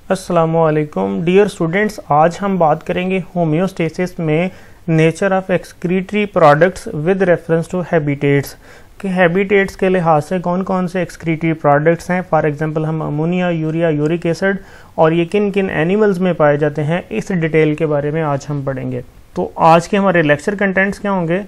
अस्सलामुअलैकुम dear students, आज हम बात करेंगे होम्योस्टेसिस में nature of excretory products with reference to habitats कि हैबिटेट्स के लिहाज से कौन कौन से एक्सक्रीटरी प्रोडक्ट्स हैं। फॉर एग्जांपल हम अमोनिया, यूरिया, यूरिक एसिड और ये किन किन एनिमल्स में पाए जाते हैं, इस डिटेल के बारे में आज हम पढ़ेंगे। तो आज के हमारे लेक्चर कंटेंट्स क्या होंगे।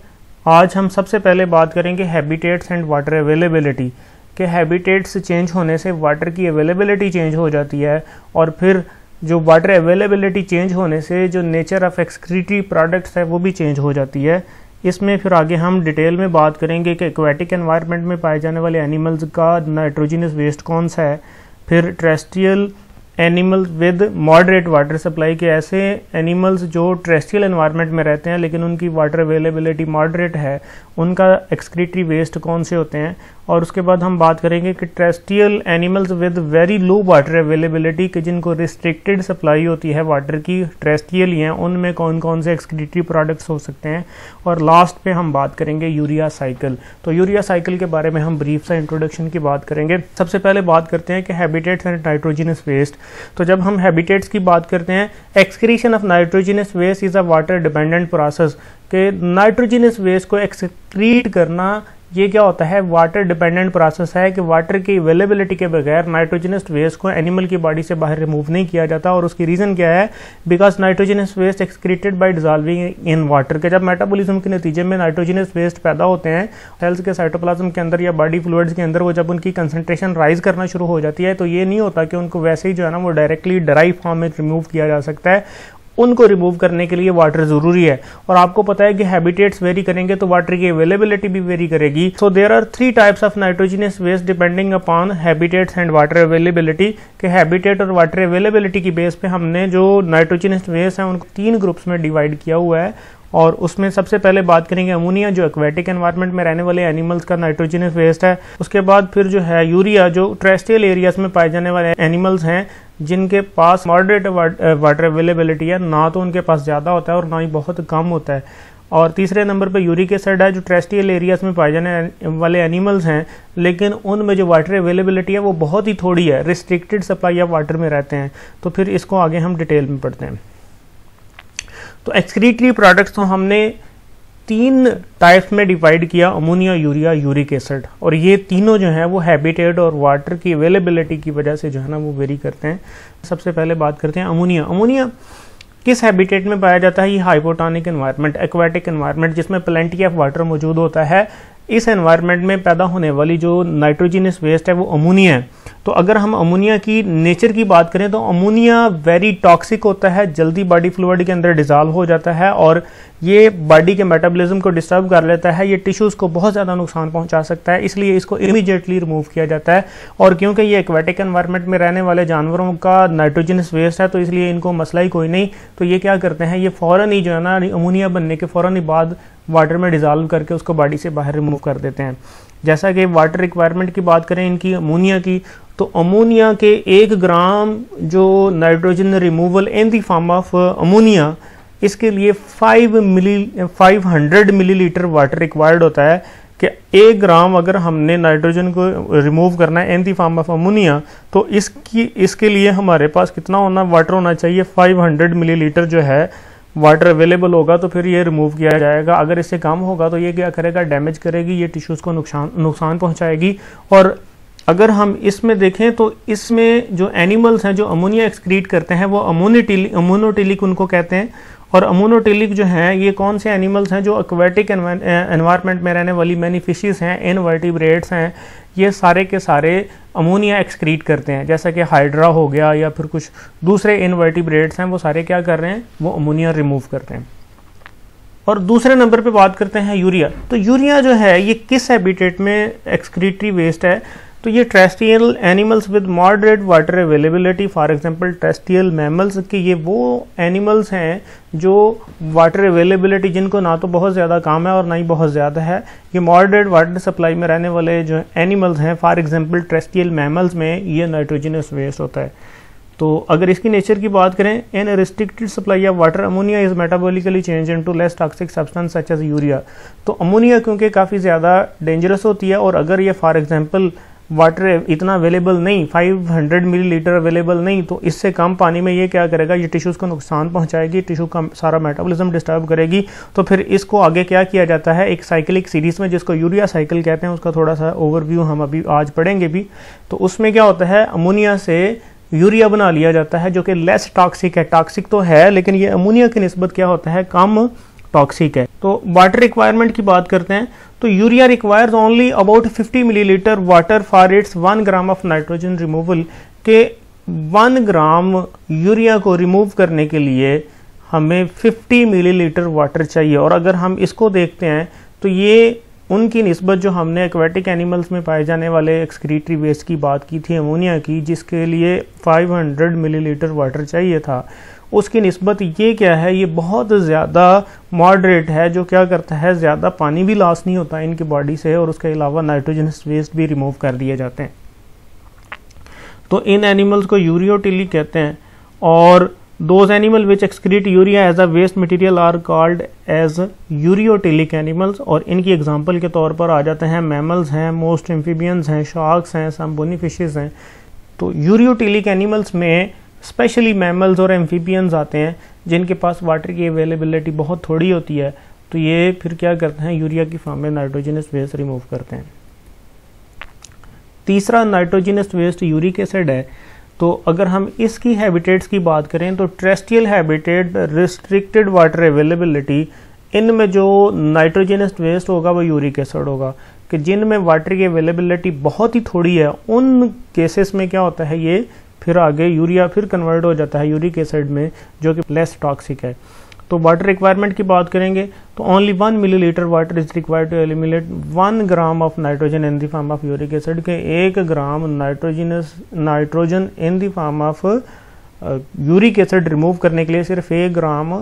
आज हम सबसे पहले बात करेंगे हैबिटेट्स एंड वाटर अवेलेबिलिटी कि हैबिटेट्स चेंज होने से वाटर की अवेलेबिलिटी चेंज हो जाती है और फिर जो वाटर अवेलेबिलिटी चेंज होने से जो नेचर ऑफ एक्सक्रीटरी प्रोडक्ट्स है वो भी चेंज हो जाती है। इसमें फिर आगे हम डिटेल में बात करेंगे कि एक्वेटिक एनवायरनमेंट में पाए जाने वाले एनिमल्स का नाइट्रोजनस वेस्ट कौन सा है, फिर terrestrial animals with moderate water supply के ऐसे एनिमल्स जो टेरेस्ट्रियल एनवायरनमेंट में रहते हैं लेकिन उनकी वाटर अवेलेबिलिटी मॉडरेट है, उनका एक्सक्रीटरी वेस्ट कौन से होते हैं। और उसके बाद हम बात करेंगे कि terrestrial animals with very low water availability के जिनको रिस्ट्रिक्टेड सप्लाई होती है वाटर की, टेरेस्ट्रियल ही हैं, उनमें कौन कौन से एक्सक्रीटरी प्रोडक्ट्स हो सकते हैं। और लास्ट पे हम बात करेंगे यूरिया साइकिल। तो यूरिया साइकिल के बारे में हम ब्रीफ सा इंट्रोडक्शन की बात करेंगे। सबसे पहले बात करते हैं कि हैबिटेट्स एंड नाइट्रोजनस वेस्ट। तो जब हम हैबिटेट्स की बात करते हैं, excretion of nitrogenous waste is a water dependent process के नाइट्रोजनस वेस्ट को एक्सक्रीट करना ये क्या होता है, वाटर डिपेंडेंट प्रोसेस है कि वाटर की अवेलेबिलिटी के बगैर नाइट्रोजनस वेस्ट को एनिमल की बॉडी से बाहर रिमूव नहीं किया जाता। और उसकी रीजन क्या है, because nitrogenous waste excreted by dissolving in water के जब मेटाबॉलिज्म के नतीजे में नाइट्रोजनस वेस्ट पैदा होते हैं सेल्स के साइटोप्लाज्म के अंदर या बॉडी फ्लूइड्स के अंदर, वो जब उनकी कंसंट्रेशन राइज करना शुरू हो जाती है तो ये नहीं होता कि उनको वैसे ही जो है ना वो डायरेक्टली ड्राई फॉर्म में रिमूव किया जा सकता है। उनको रिमूव करने के लिए वाटर जरूरी है। और आपको पता है कि हैबिटेट्स वेरी करेंगे तो वाटर की अवेलेबिलिटी भी वेरी करेगी। So there are 3 types of nitrogenous waste depending upon habitats and water availability के हैबिटेट और वाटर अवेलेबिलिटी की बेस पे हमने जो नाइट्रोजनस वेस्ट है उनको 3 ग्रुप्स में डिवाइड किया हुआ है। और उसमें सबसे पहले बात करेंगे अमोनिया जो एक्वेटिक एनवायरनमेंट में रहने वाले एनिमल्स का नाइट्रोजनस वेस्ट है। उसके बाद फिर जो है यूरिया जो टेरेस्ट्रियल एरियाज में पाए जाने वाले एनिमल्स हैं जिनके पास मॉडरेट वाटर अवेलेबिलिटी है, ना तो उनके पास ज़्यादा होता है और ना ही बहुत कम होता है। और तीसरे नंबर पे यूरिक एसिड है जो टेरेस्ट्रियल एरियाज में पाए जाने वाले एनिमल्स हैं लेकिन उनमें जो वाटर अवेलेबिलिटी है वो बहुत ही थोड़ी है, रिस्ट्रिक्टेड सप्लाई ऑफ वाटर में रहते हैं। तो फिर इसको आगे हम डिटेल में पढ़ते हैं। तो एक्सक्रीटरी प्रोडक्ट्स तो हमने 3 टाइप्स में डिवाइड किया, अमोनिया, यूरिया, यूरिक एसिड। और ये तीनों जो है वो हैबिटेट और वाटर की अवेलेबिलिटी की वजह से जो है ना वो वेरी करते हैं। सबसे पहले बात करते हैं अमोनिया। अमोनिया किस हैबिटेट में पाया जाता है, ये हाइपोटोनिक एनवायरनमेंट, एक्वेटिक एनवायरनमेंट जिसमें प्लेंटी ऑफ वाटर मौजूद होता है। इस एनवायरनमेंट में पैदा होने वाली जो नाइट्रोजनस वेस्ट है वो अमोनिया है। तो अगर हम अमोनिया की नेचर की बात करें तो अमोनिया वेरी टॉक्सिक होता है, जल्दी बॉडी फ्लूइड के अंदर डिसॉल्व हो जाता है और ये बॉडी के मेटाबॉलिज्म को डिस्टर्ब कर लेता है, ये टिश्यूज़ को बहुत ज़्यादा नुकसान पहुंचा सकता है, इसलिए इसको इमीडिएटली रिमूव किया जाता है। और क्योंकि ये एक्वेटिक एनवायरनमेंट में रहने वाले जानवरों का नाइट्रोजनस वेस्ट है तो इसलिए इनको मसला ही कोई नहीं, तो ये क्या करते हैं, ये फ़ौरन ही जो है ना अमोनिया बनने के फ़ौरन ही बाद वाटर में डिसॉल्व करके उसको बॉडी से बाहर रिमूव कर देते हैं। जैसा कि वाटर रिक्वायरमेंट की बात करें इनकी अमोनिया की, तो अमोनिया के 1 ग्राम जो nitrogen removal in the form of ammonia, इसके लिए 500 मिलीलीटर वाटर रिक्वायर्ड होता है कि 1 ग्राम अगर हमने नाइट्रोजन को रिमूव करना है इन द फॉर्म ऑफ अमोनिया तो इसके लिए हमारे पास कितना वाटर होना चाहिए, 500 मिलीलीटर जो है वाटर अवेलेबल होगा तो फिर ये रिमूव किया जाएगा। अगर इससे कम होगा तो ये क्या करेगा, डैमेज करेगी, ये टिश्यूज़ को नुकसान पहुंचाएगी। और अगर हम इसमें देखें तो इसमें जो एनिमल्स हैं जो अमोनिया एक्सक्रीट करते हैं वो अमोनोटिलिक उनको कहते हैं। और अमोनोटिलिक जो हैं ये कौन से एनिमल्स हैं, जो एक्वेटिक एनवायरनमेंट में रहने वाली मैनी फिशेस हैं, इनवर्टिब्रेट्स हैं, ये सारे के सारे अमोनिया एक्सक्रीट करते हैं। जैसा कि हाइड्रा हो गया या फिर कुछ दूसरे इनवर्टिब्रेट्स हैं, वो सारे क्या कर रहे हैं, वो अमोनिया रिमूव करते हैं। और दूसरे नंबर पे बात करते हैं यूरिया। तो यूरिया जो है ये किस हैबिटेट में एक्सक्रीटरी वेस्ट है, तो ये terrestrial animals with moderate water availability, for example terrestrial mammals के ये वो एनिमल्स हैं जो वाटर अवेलेबिलिटी जिनको ना तो बहुत ज़्यादा कम है और ना ही बहुत ज़्यादा है, ये मॉडरेट वाटर सप्लाई में रहने वाले जो एनिमल्स हैं, फॉर एग्जांपल टेरेस्ट्रियल मैमल्स में ये नाइट्रोजनस वेस्ट होता है। तो अगर इसकी नेचर की बात करें, in restricted supply of water ammonia is metabolically change into less toxic substance such as urea. तो अमोनिया क्योंकि काफ़ी ज़्यादा डेंजरस होती है और अगर ये फॉर एग्जांपल वाटर इतना अवेलेबल नहीं, 500 मिलीलीटर अवेलेबल नहीं, तो इससे कम पानी में ये क्या करेगा, ये टिश्यूज़ को नुकसान पहुंचाएगी, टिश्यू का सारा मेटाबॉलिज्म डिस्टर्ब करेगी। तो फिर इसको आगे क्या किया जाता है, एक साइक्लिक सीरीज में जिसको यूरिया साइकिल कहते हैं, उसका थोड़ा सा ओवरव्यू हम अभी आज पढ़ेंगे भी। तो उसमें क्या होता है, अमोनिया से यूरिया बना लिया जाता है जो कि लेस टॉक्सिक है, टॉक्सिक तो है लेकिन ये अमोनिया की निस्बत क्या होता है, कम टॉक्सिक है। तो वाटर रिक्वायरमेंट की बात करते हैं तो urea requires only about 50 millilitre water for its 1 gram of nitrogen removal, के 1 ग्राम यूरिया को रिमूव करने के लिए हमें 50 मिलीलीटर वाटर चाहिए। और अगर हम इसको देखते हैं तो ये उनकी निस्बत जो हमने एक्वेटिक एनिमल्स में पाए जाने वाले एक्सक्रीटरी वेस्ट की बात की थी अमोनिया की, जिसके लिए 500 मिलीलीटर वाटर चाहिए था, उसकी निस्बत ये क्या है, ये बहुत ज़्यादा मॉडरेट है, जो क्या करता है, ज़्यादा पानी भी लॉस नहीं होता इनकी बॉडी से और उसके अलावा नाइट्रोजनस वेस्ट भी रिमूव कर दिए जाते हैं। तो इन एनिमल्स को यूरियोटिली कहते हैं। और those animal which excrete urea as a waste material are called as ureotelic animals. और इनकी एग्जांपल के तौर पर आ जाते हैं मैमल्स हैं, मोस्ट एम्फीबियंस हैं, शार्क्स हैं, सम बोनी फिशेस हैं। तो यूरियोटिलिक एनिमल्स में स्पेशली मैमल्स और एम्फीबियंस आते हैं जिनके पास वाटर की अवेलेबिलिटी बहुत थोड़ी होती है, तो ये फिर क्या करते हैं, यूरिया की फॉर्म में नाइट्रोजनस वेस्ट रिमूव करते हैं। तीसरा नाइट्रोजनस वेस्ट यूरिक एसिड है। तो अगर हम इसकी हैबिटेट्स की बात करें तो terrestrial habitat, restricted water availability, इनमें जो नाइट्रोजनस वेस्ट होगा वो यूरिक एसिड होगा। कि जिनमें वाटर की अवेलेबिलिटी बहुत ही थोड़ी है उन केसेस में क्या होता है, ये फिर आगे यूरिया फिर कन्वर्ट हो जाता है यूरिक एसिड में, जो कि लेस टॉक्सिक है। तो वाटर रिक्वायरमेंट की बात करेंगे तो only 1 millilitre water is required to eliminate 1 gram of nitrogen in the form of uric acid, के 1 gram nitrogen in the form of uric acid remove करने के लिए सिर्फ 1 ग्राम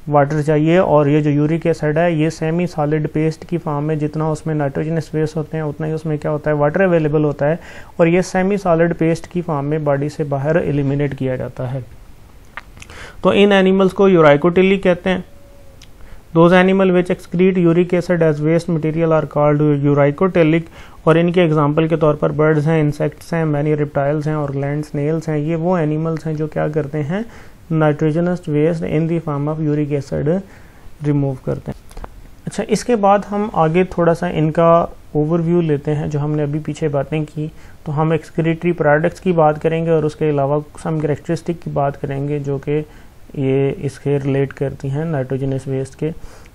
वाटर चाहिए। और ये जो यूरिक एसिड है ये सेमी सॉलिड पेस्ट की फॉर्म में, जितना उसमें नाइट्रोजनस वेस्ट होते हैं उतना ही उसमें क्या होता है, वाटर अवेलेबल होता है, और ये सेमी सॉलिड पेस्ट की फॉर्म में बॉडी से बाहर एलिमिनेट किया जाता है। तो इन एनिमल्स को यूराइकोटिली कहते हैं। Those animal which excrete uric acid as waste material are called uricotelic. और इनके एग्जाम्पल के तौर पर बर्ड्स हैं, इंसेक्ट्स हैं, मैनी रेप्टाइल्स हैं और लैंड स्नेल्स हैं। ये वो एनिमल्स हैं जो क्या करते हैं, nitrogenous waste in the form of uric acid remove करते हैं। अच्छा, इसके बाद हम आगे थोड़ा सा इनका ओवरव्यू लेते हैं जो हमने अभी पीछे बातें की। तो हम एक्सक्रीटरी प्रोडक्ट्स की बात करेंगे और उसके अलावा सम कैरेक्टरिस्टिक की बात करेंगे जो कि ये इसके रिलेट करती हैं नाइट्रोजनस वेस्ट के।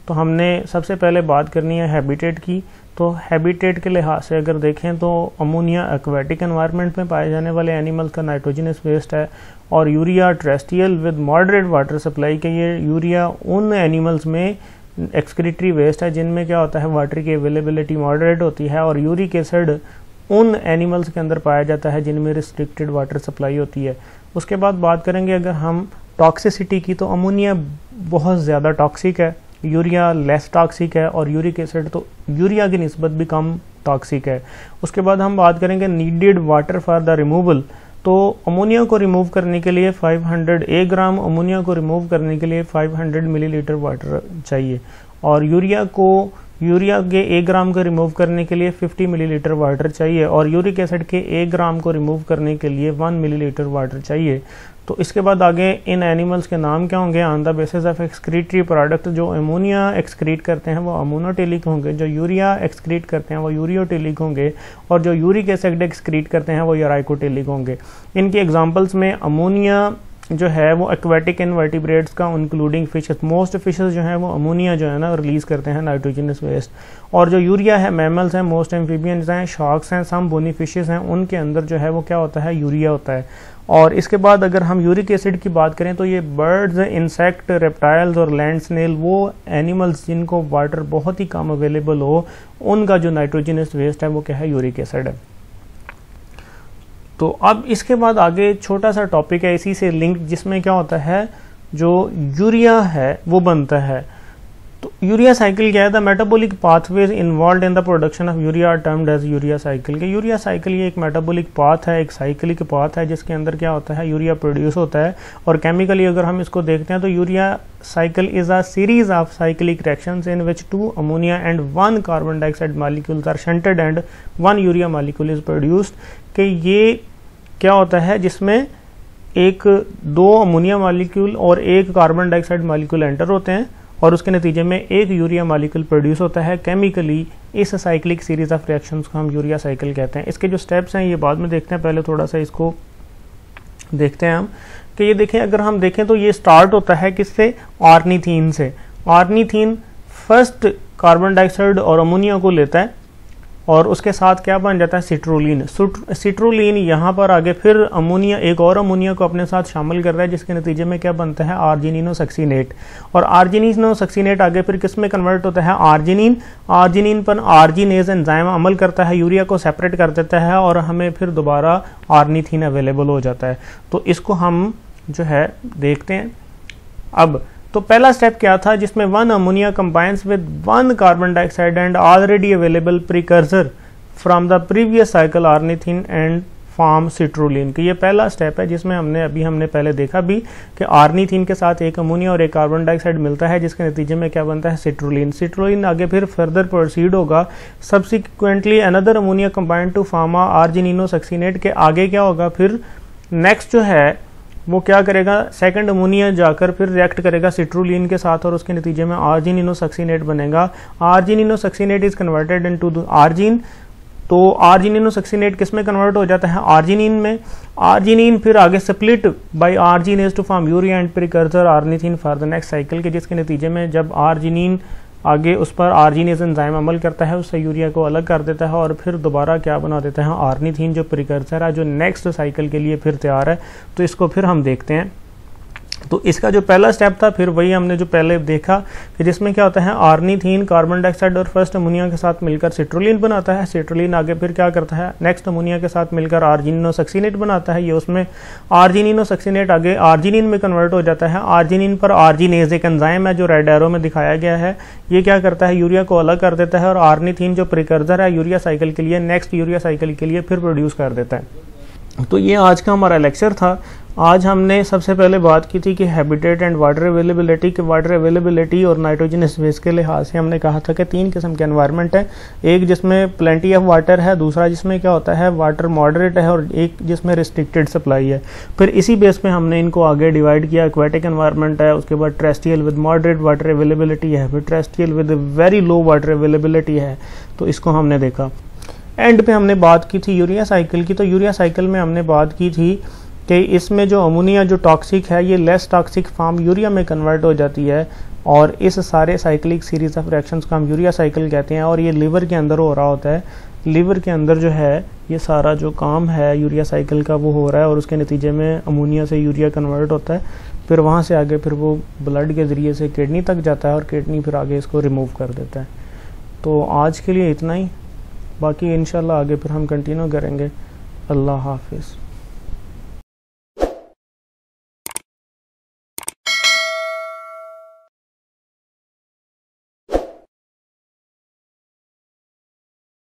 तो हमने सबसे पहले बात करनी है हैबिटेट की। तो हैबिटेट के लिहाज से अगर देखें तो अमोनिया एक्वेटिक एनवायरनमेंट में पाए जाने वाले एनिमल्स का नाइट्रोजनस वेस्ट है, और urea terrestrial with moderate water supply के ये यूरिया उन एनिमल्स में एक्सक्रीटरी वेस्ट है जिनमें क्या होता है, वाटर की अवेलेबिलिटी मॉडरेट होती है। और यूरिक एसिड उन एनिमल्स के अंदर पाया जाता है जिनमें रिस्ट्रिक्टेड वाटर सप्लाई होती है। उसके बाद बात करेंगे अगर हम टॉक्सिसिटी की, तो अमोनिया बहुत ज़्यादा टॉक्सिक है, यूरिया लेस टॉक्सिक है, और यूरिक एसिड तो यूरिया की निस्बत भी कम टॉक्सिक है। उसके बाद हम बात करेंगे needed water for the removal. तो अमोनिया को रिमूव करने के लिए 1 ग्राम अमोनिया को रिमूव करने के लिए 500 मिलीलीटर वाटर चाहिए, और यूरिया के 1 ग्राम को रिमूव करने के लिए 50 मिलीलीटर वाटर चाहिए, और यूरिक एसिड के 1 ग्राम को रिमूव करने के लिए 1 मिलीलीटर वाटर चाहिए। तो इसके बाद आगे इन एनिमल्स के नाम क्या होंगे, on the basis of excretory product. जो अमोनिया एक्सक्रीट करते हैं वो अमोनोटेलिक होंगे, जो यूरिया एक्सक्रीट करते हैं वो यूरियोटेलिक होंगे, और जो यूरिक एसिड एक्सक्रीट करते हैं वो यूराइकोटेलिक होंगे। इनकी एग्जांपल्स में अमोनिया जो है वो एक्वेटिक इनवर्टिब्रेट्स का इंक्लूडिंग फिशेस, मोस्ट फिशेस जो हैं वो अमोनिया जो है ना रिलीज करते हैं नाइट्रोजनस वेस्ट। और जो यूरिया है मैमल्स हैं, मोस्ट एम्फीबियंस हैं, शार्क्स हैं, सम बोनी फिशेस हैं, उनके अंदर जो है वो क्या होता है, यूरिया होता है। और इसके बाद अगर हम यूरिक एसिड की बात करें तो ये बर्ड्स, इंसेक्ट, रेप्टाइल्स और लैंड स्नेल, वो एनिमल्स जिनको वाटर बहुत ही कम अवेलेबल हो, उनका जो नाइट्रोजनस वेस्ट है वो क्या है, यूरिक एसिड है। तो अब इसके बाद आगे छोटा सा टॉपिक है इसी से लिंक, जिसमें क्या होता है, जो यूरिया है वो बनता है। तो यूरिया साइकिल क्या है? The metabolic pathways involved in the production of urea termed as urea cycle. के यूरिया साइकिल ये एक मेटाबॉलिक पाथ है, एक साइक्लिक पाथ है जिसके अंदर क्या होता है, यूरिया प्रोड्यूस होता है। और केमिकली अगर हम इसको देखते हैं तो urea cycle is a series of cyclic reactions in which 2 ammonia and 1 carbon dioxide molecules are shunted and 1 urea molecule is produced. कि ये क्या होता है जिसमें 2 अमोनिया मॉलिक्यूल और 1 कार्बन डाइऑक्साइड मॉलिक्यूल एंटर होते हैं और उसके नतीजे में 1 यूरिया मॉलिक्यूल प्रोड्यूस होता है केमिकली। इस साइक्लिक सीरीज ऑफ रिएक्शंस को हम यूरिया साइकिल कहते हैं। इसके जो स्टेप्स हैं ये बाद में देखते हैं, पहले थोड़ा सा इसको देखते हैं हम कि ये देखें, अगर हम देखें तो ये स्टार्ट होता है किससे? ऑर्निथीन से। ऑर्निथीन फर्स्ट कार्बन डाइऑक्साइड और अमोनिया को लेता है और उसके साथ क्या बन जाता है? सिट्रोलिन। सिट्रोलिन यहाँ पर आगे फिर अमोनिया, एक और अमोनिया को अपने साथ शामिल कर रहा है जिसके नतीजे में क्या बनता है? आर्जिनिनोसक्सीनेट। और आर्जिनिनोसक्सीनेट आगे फिर किस में कन्वर्ट होता है? आर्जिनिन। आर्जिनिन पर आर्जिनेज एंजाइम अमल करता है, यूरिया को सेपरेट कर देता है और हमें फिर दोबारा ऑर्निथीन अवेलेबल हो जाता है। तो इसको हम जो है देखते हैं। अब तो पहला स्टेप क्या था जिसमें 1 ammonia combines with 1 carbon dioxide and already available precursor from the previous cycle ornithine and form citrulline. कि ये पहला स्टेप है जिसमें हमने पहले देखा भी कि ऑर्निथीन के साथ 1 अमोनिया और 1 कार्बन डाइऑक्साइड मिलता है जिसके नतीजे में क्या बनता है? सिट्रोलिन। सिट्रोलिन आगे फिर फर्दर प्रोसीड होगा, subsequently another ammonia combined to form argininosuccinate. के आगे क्या होगा? फिर नेक्स्ट जो है वो क्या करेगा? सेकंड अमोनिया जाकर फिर रिएक्ट करेगा सिट्रोलिन के साथ और उसके नतीजे में आर्जिनिनोसक्सीनेट बनेगा। आर्जिनिनोसक्सीनेट इज कन्वर्टेड इनटू आर्जिन। तो आर्जिनिनोसक्सीनेट किस में कन्वर्ट हो जाता है? आर्जिनिन में। आर्जिनिन फिर आगे split by arginase to form urea and precursor ornithine for the next cycle. के जिसके नतीजे में जब आर्जिनिन आगे उस पर आर्जिनेज एंजाइम अमल करता है, उससे यूरिया को अलग कर देता है और फिर दोबारा क्या बना देता है? ऑर्निथीन जो प्रीकर्सर है, जो नेक्स्ट साइकिल के लिए फिर तैयार है। तो इसको फिर हम देखते हैं। तो इसका जो पहला स्टेप था फिर वही हमने जो पहले देखा कि जिसमें क्या होता है? ऑर्निथीन कार्बन डाइऑक्साइड और फर्स्ट अमोनिया के साथ मिलकर सिट्रोलिन बनाता है। सिट्रोलिन आगे फिर क्या करता है? नेक्स्ट अमोनिया के साथ मिलकर आर्जिनिनोसक्सीनेट बनाता है। ये उसमें आर्जिनिनोसक्सीनेट आगे आर्जिनिन में कन्वर्ट हो जाता है। आर्जिनिन पर आर्जिनेज एक एंजाइम है जो रेड एरो में दिखाया गया है। ये क्या करता है? यूरिया को अलग कर देता है और ऑर्निथीन जो प्रीकर्सर है यूरिया साइकिल के लिए, नेक्स्ट यूरिया साइकिल के लिए फिर प्रोड्यूस कर देता है। तो ये आज का हमारा लेक्चर था। आज हमने सबसे पहले बात की थी कि हैबिटेट एंड वाटर अवेलेबिलिटी के वाटर अवेलेबिलिटी और नाइट्रोजन स्पेस के लिहाज से हमने कहा था कि 3 किस्म के एनवायरनमेंट है। एक जिसमें प्लेंटी ऑफ वाटर है, दूसरा जिसमें क्या होता है वाटर मॉडरेट है और एक जिसमें रिस्ट्रिक्टेड सप्लाई है। फिर इसी बेस पे हमने इनको आगे डिवाइड किया। एक्वेटिक एनवायरनमेंट है, उसके बाद terrestrial with moderate water availability है, फिर terrestrial with very low water availability है। तो इसको हमने देखा। एंड पे हमने बात की थी यूरिया साइकिल की। तो यूरिया साइकिल में हमने बात की थी कि इसमें जो अमोनिया जो टॉक्सिक है ये लेस टॉक्सिक फॉर्म यूरिया में कन्वर्ट हो जाती है और इस सारे साइक्लिक सीरीज ऑफ रिएक्शंस को हम यूरिया साइकिल कहते हैं। और ये लीवर के अंदर हो रहा होता है। लीवर के अंदर जो है ये सारा जो काम है यूरिया साइकिल का वो हो रहा है और उसके नतीजे में अमोनिया से यूरिया कन्वर्ट होता है। फिर वहाँ से आगे फिर वो ब्लड के ज़रिए से किडनी तक जाता है और किडनी फिर आगे इसको रिमूव कर देता है। तो आज के लिए इतना ही, बाकी इंशाल्लाह आगे फिर हम कंटिन्यू करेंगे। अल्लाह हाफिज़।